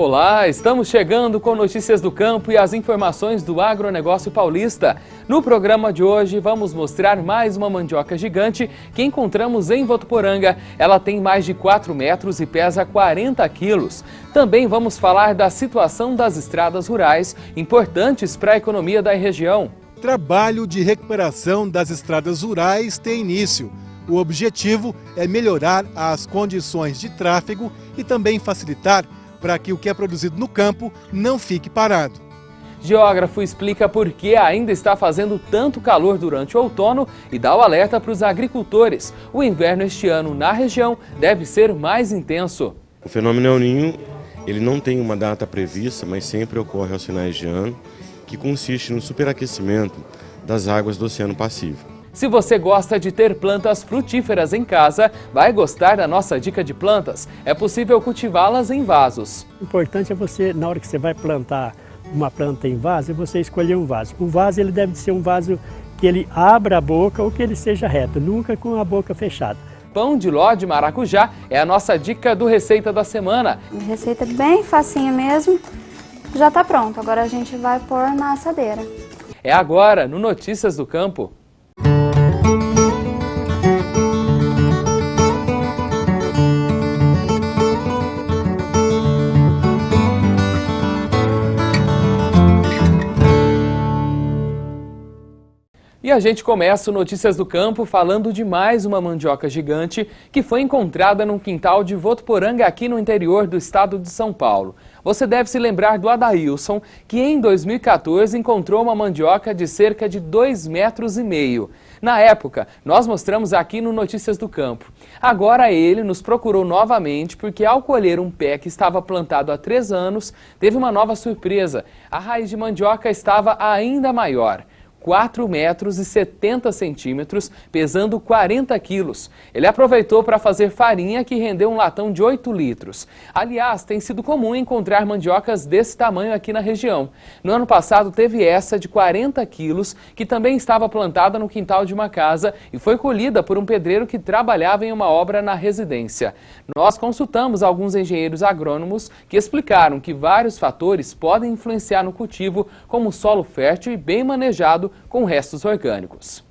Olá, estamos chegando com notícias do campo e as informações do agronegócio paulista. No programa de hoje vamos mostrar mais uma mandioca gigante que encontramos em Votuporanga. Ela tem mais de 4 metros e pesa 40 quilos. Também vamos falar da situação das estradas rurais, importantes para a economia da região. Trabalho de recuperação das estradas rurais tem início. O objetivo é melhorar as condições de tráfego e também facilitar para que o que é produzido no campo não fique parado. Geógrafo explica por que ainda está fazendo tanto calor durante o outono e dá o alerta para os agricultores. O inverno este ano na região deve ser mais intenso. O fenômeno El Niño, ele não tem uma data prevista, mas sempre ocorre aos finais de ano, que consiste no superaquecimento das águas do Oceano Pacífico. Se você gosta de ter plantas frutíferas em casa, vai gostar da nossa dica de plantas. É possível cultivá-las em vasos. O importante é você, na hora que você vai plantar uma planta em vaso, é você escolher um vaso. O vaso ele deve ser um vaso que ele abra a boca ou que ele seja reto, nunca com a boca fechada. Pão de ló de maracujá é a nossa dica do Receita da Semana. Receita bem facinha mesmo, já está pronto. Agora a gente vai pôr na assadeira. É agora, no Notícias do Campo. E a gente começa o Notícias do Campo falando de mais uma mandioca gigante que foi encontrada num quintal de Votuporanga aqui no interior do estado de São Paulo. Você deve se lembrar do Adailson, que em 2014 encontrou uma mandioca de cerca de 2,5 metros. Na época, nós mostramos aqui no Notícias do Campo. Agora ele nos procurou novamente porque ao colher um pé que estava plantado há 3 anos, teve uma nova surpresa. A raiz de mandioca estava ainda maior. 4 metros e 70 centímetros, pesando 40 quilos. Ele aproveitou para fazer farinha que rendeu um latão de 8 litros. Aliás, tem sido comum encontrar mandiocas desse tamanho aqui na região. No ano passado teve essa de 40 quilos, que também estava plantada no quintal de uma casa e foi colhida por um pedreiro que trabalhava em uma obra na residência. Nós consultamos alguns engenheiros agrônomos que explicaram que vários fatores podem influenciar no cultivo, como solo fértil e bem manejado, com restos orgânicos.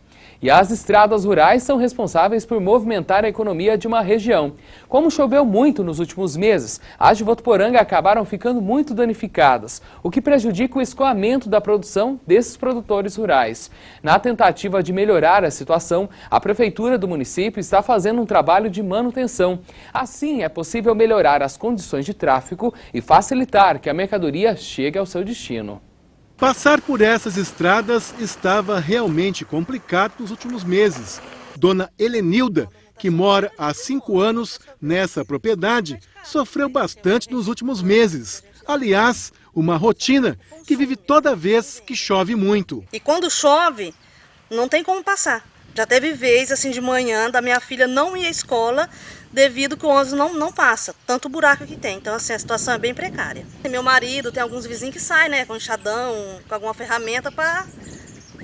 E as estradas rurais são responsáveis por movimentar a economia de uma região. Como choveu muito nos últimos meses, as de Votuporanga acabaram ficando muito danificadas, o que prejudica o escoamento da produção desses produtores rurais. Na tentativa de melhorar a situação, a prefeitura do município está fazendo um trabalho de manutenção. Assim, é possível melhorar as condições de tráfego e facilitar que a mercadoria chegue ao seu destino. Passar por essas estradas estava realmente complicado nos últimos meses. Dona Helenilda, que mora há 5 anos nessa propriedade, sofreu bastante nos últimos meses. Aliás, uma rotina que vive toda vez que chove muito. E quando chove, não tem como passar. Já teve vez, assim, de manhã, da minha filha não ir à escola devido que o ônibus não passa, tanto buraco que tem. Então, assim, a situação é bem precária. Meu marido tem alguns vizinhos que saem, né, com enxadão, com alguma ferramenta para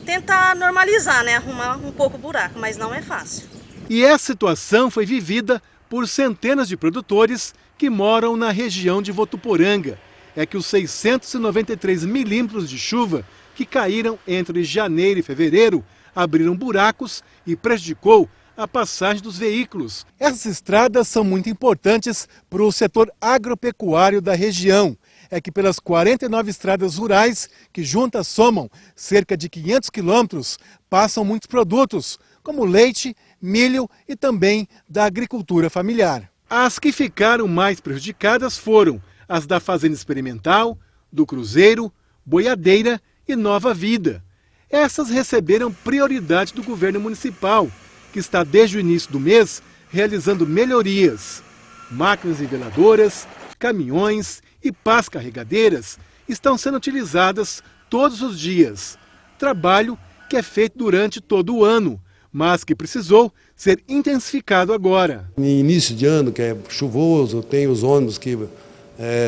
tentar normalizar, né, arrumar um pouco o buraco, mas não é fácil. E essa situação foi vivida por centenas de produtores que moram na região de Votuporanga. É que os 693 milímetros de chuva que caíram entre janeiro e fevereiro abriram buracos e prejudicou a passagem dos veículos. Essas estradas são muito importantes para o setor agropecuário da região. É que pelas 49 estradas rurais, que juntas somam cerca de 500 quilômetros, passam muitos produtos, como leite, milho e também da agricultura familiar. As que ficaram mais prejudicadas foram as da Fazenda Experimental, do Cruzeiro, Boiadeira e Nova Vida. Essas receberam prioridade do governo municipal, que está desde o início do mês realizando melhorias. Máquinas niveladoras, caminhões e pás carregadeiras estão sendo utilizadas todos os dias. Trabalho que é feito durante todo o ano, mas que precisou ser intensificado agora. No início de ano, que é chuvoso, tem os ônibus que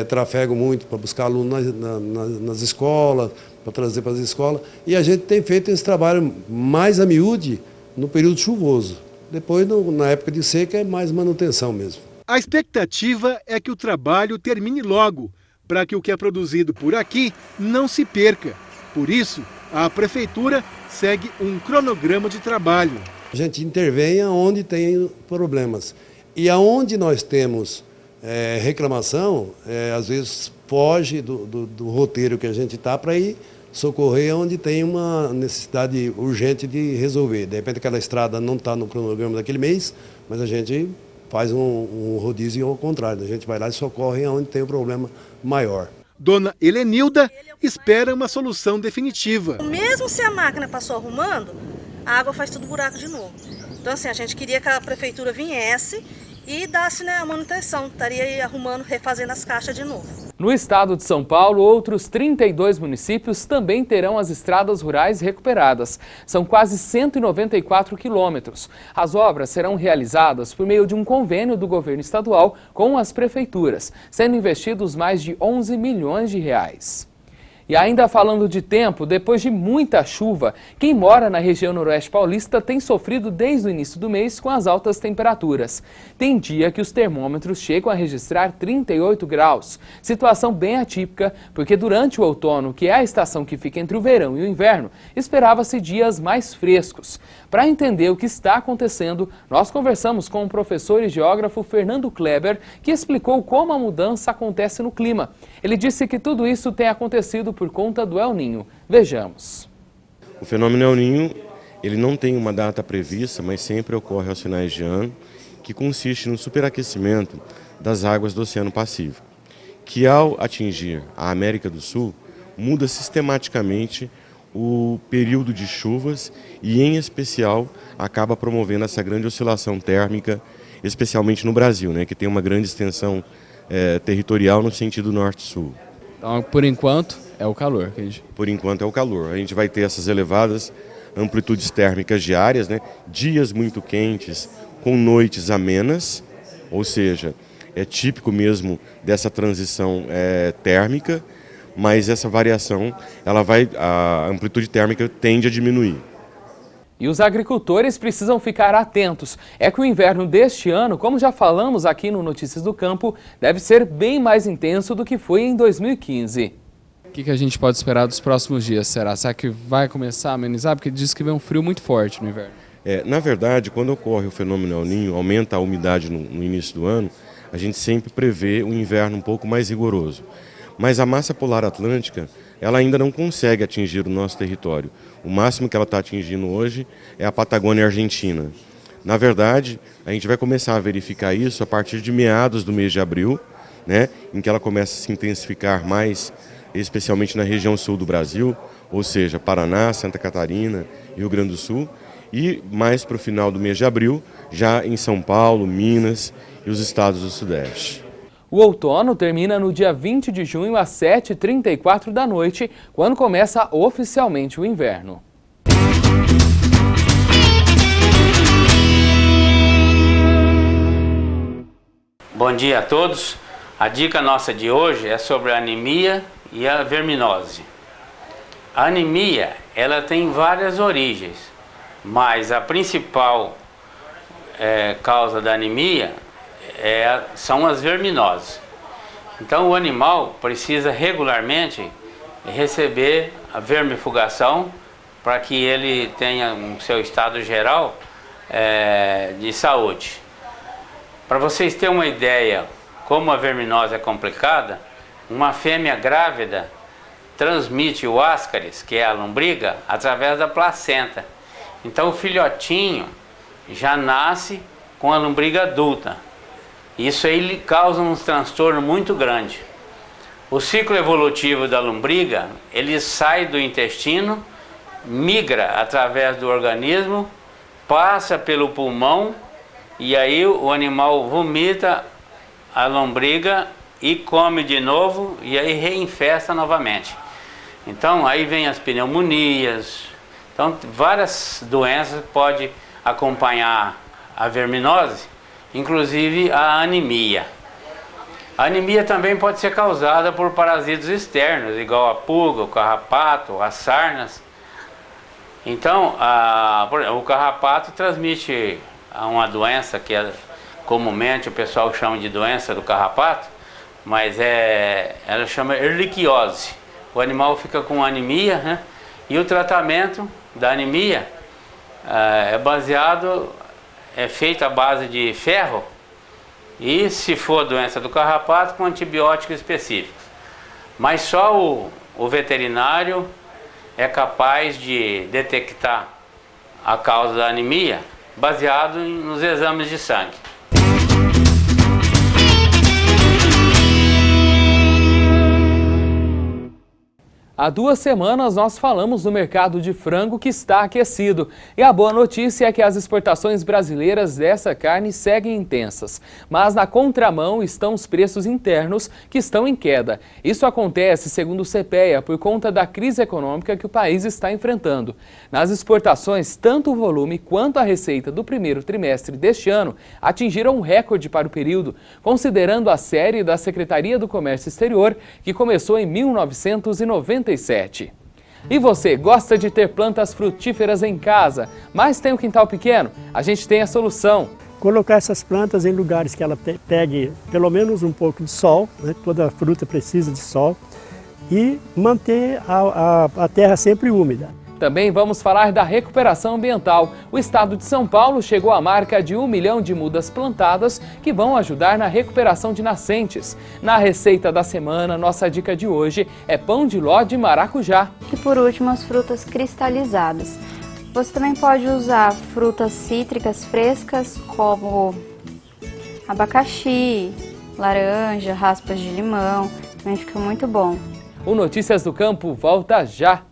trafegam muito para buscar alunos nas escolas, para trazer para as escolas, e a gente tem feito esse trabalho mais a miúde no período chuvoso. Depois, na época de seca, é mais manutenção mesmo. A expectativa é que o trabalho termine logo, para que o que é produzido por aqui não se perca. Por isso, a prefeitura segue um cronograma de trabalho. A gente intervém onde tem problemas. E aonde nós temos reclamação, às vezes foge do roteiro que a gente está para ir socorrer onde tem uma necessidade urgente de resolver. De repente aquela estrada não está no cronograma daquele mês, mas a gente faz um rodízio ao contrário. A gente vai lá e socorre onde tem um problema maior. Dona Helenilda espera uma solução definitiva. Mesmo se a máquina passou arrumando, a água faz tudo buraco de novo. Então assim, a gente queria que a prefeitura viesse e desse, né, a manutenção, estaria aí arrumando, refazendo as caixas de novo. No estado de São Paulo, outros 32 municípios também terão as estradas rurais recuperadas. São quase 194 quilômetros. As obras serão realizadas por meio de um convênio do governo estadual com as prefeituras, sendo investidos mais de 11 milhões de reais. E ainda falando de tempo, depois de muita chuva, quem mora na região noroeste paulista tem sofrido desde o início do mês com as altas temperaturas. Tem dia que os termômetros chegam a registrar 38 graus, situação bem atípica, porque durante o outono, que é a estação que fica entre o verão e o inverno, esperava-se dias mais frescos. Para entender o que está acontecendo, nós conversamos com o professor e geógrafo Fernando Kleber, que explicou como a mudança acontece no clima. Ele disse que tudo isso tem acontecido por conta do El Niño. Vejamos. O fenômeno El Niño, ele não tem uma data prevista, mas sempre ocorre aos finais de ano, que consiste no superaquecimento das águas do Oceano Pacífico, que ao atingir a América do Sul, muda sistematicamente o período de chuvas e, em especial, acaba promovendo essa grande oscilação térmica, especialmente no Brasil, né, que tem uma grande extensão territorial no sentido norte-sul. Então, por enquanto, é o calor. Por enquanto é o calor. A gente vai ter essas elevadas amplitudes térmicas diárias, né, dias muito quentes com noites amenas, ou seja, é típico mesmo dessa transição térmica, mas essa variação, a amplitude térmica tende a diminuir. E os agricultores precisam ficar atentos. É que o inverno deste ano, como já falamos aqui no Notícias do Campo, deve ser bem mais intenso do que foi em 2015. O que a gente pode esperar dos próximos dias, será? Será que vai começar a amenizar? Porque diz que vem um frio muito forte no inverno. Na verdade, quando ocorre o fenômeno El Niño, aumenta a umidade no início do ano, a gente sempre prevê um inverno um pouco mais rigoroso. Mas a massa polar atlântica, ela ainda não consegue atingir o nosso território. O máximo que ela está atingindo hoje é a Patagônia Argentina. Na verdade, a gente vai começar a verificar isso a partir de meados do mês de abril, né, em que ela começa a se intensificar mais, especialmente na região sul do Brasil, ou seja, Paraná, Santa Catarina, Rio Grande do Sul, e mais para o final do mês de abril, já em São Paulo, Minas e os estados do Sudeste. O outono termina no dia 20 de junho às 7h34 da noite, quando começa oficialmente o inverno. Bom dia a todos. A dica nossa de hoje é sobre a anemia e a verminose. A anemia, ela tem várias origens, mas a principal causa da anemia são as verminoses. Então o animal precisa regularmente receber a vermifugação para que ele tenha o seu estado geral de saúde. Para vocês terem uma ideia como a verminose é complicada, uma fêmea grávida transmite o ascaris, que é a lombriga, através da placenta. Então o filhotinho já nasce com a lombriga adulta. Isso aí lhe causa um transtorno muito grande. O ciclo evolutivo da lombriga, ele sai do intestino, migra através do organismo, passa pelo pulmão e aí o animal vomita a lombriga e come de novo e aí reinfesta novamente. Então aí vem as pneumonias, então várias doenças podem acompanhar a verminose, inclusive a anemia. A anemia também pode ser causada por parasitas externos, igual a pulga, o carrapato, as sarnas. Então, o carrapato transmite uma doença que comumente o pessoal chama de doença do carrapato, mas ela chama erliquiose. O animal fica com anemia, né? E o tratamento da anemia é feito à base de ferro e, se for doença do carrapato, com antibióticos específicos. Mas só o veterinário é capaz de detectar a causa da anemia baseado nos exames de sangue. Há 2 semanas nós falamos do mercado de frango que está aquecido. E a boa notícia é que as exportações brasileiras dessa carne seguem intensas. Mas na contramão estão os preços internos que estão em queda. Isso acontece, segundo o CPEA, por conta da crise econômica que o país está enfrentando. Nas exportações, tanto o volume quanto a receita do primeiro trimestre deste ano atingiram um recorde para o período, considerando a série da Secretaria do Comércio Exterior, que começou em 1997. E você, gosta de ter plantas frutíferas em casa, mas tem um quintal pequeno? A gente tem a solução. Colocar essas plantas em lugares que ela pegue pelo menos um pouco de sol, né? Toda fruta precisa de sol, e manter a terra sempre úmida. Também vamos falar da recuperação ambiental. O estado de São Paulo chegou à marca de 1 milhão de mudas plantadas que vão ajudar na recuperação de nascentes. Na receita da semana, nossa dica de hoje é pão de ló de maracujá. E por último, as frutas cristalizadas. Você também pode usar frutas cítricas frescas como abacaxi, laranja, raspas de limão. Também fica muito bom. O Notícias do Campo volta já!